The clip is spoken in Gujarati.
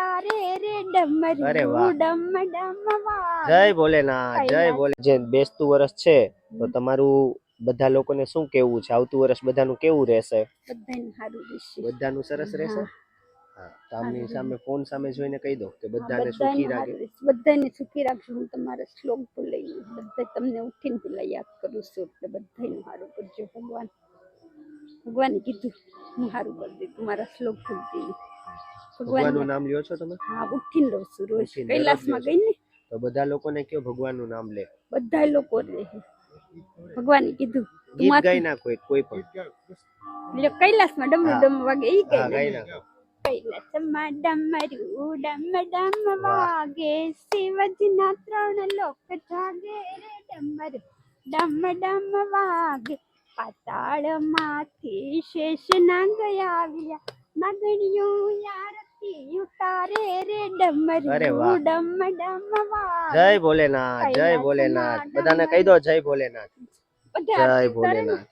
ઉતારે રે ડમરું અરે વાહ ડમ ડમ વાગે જય ભોલેનાથ જય ભોલે જે બેસતું વર્ષ છે તો તમારું બધા લોકોને શું કેવું છે આવતું વર્ષ બધાનું કેવું રહેશે બધાને સારું રહેશે બધાનું સરસ રહેશે હા તો આમની સામે ફોન સામે જોઈને કહી દો કે બધાને બધાને સુખી રાખે સારું રહેશે બધાને સુખી રાખજો હું તમારા શ્લોક બોલાઈ બધા તમને ઉઠીને પેલા યાદ કરું છું એટલે બધાને સારું કરજો ભગવાન ભગવાને કીધું હું સારું કરી દઉં મારા શ્લોક ભૂલતી ભગવાનનું નામ લ્યો છો તમે હા ઉઠીને રહું છું રોજ ઉઠીને દરરોજ કૈલાસમાં લ્યો છો? ગઈ ને તો બધા લોકોને કયો ભગવાનનું નામ લે બધા લોકો રહે ભગવાને કીધું તું ગીત માથે ગાઈ નાખો કોઈ પણ એટલે કૈલાસમાં ડમરું હા ડમ વાગે ઈ હા કઈ ગાઈ નાખો કૈલાસમાં ડમરું ડમ ડમ વાગે શિવજીના 3 લોક જાગે રે ડમર ડમ ડમ વાગે પાતાળમાંથી શેષ નાગ આવ્યા નાગણીઓ આરતી ઉતારે રે ડમરું અરે વાહ ડમ ડમ વાગે જય ભોલેનાથ જય ભોલેનાથ બધાને કહી દો જય ભોલેનાથ બધા જય આરતી ઉતારે ને ભોલેનાથ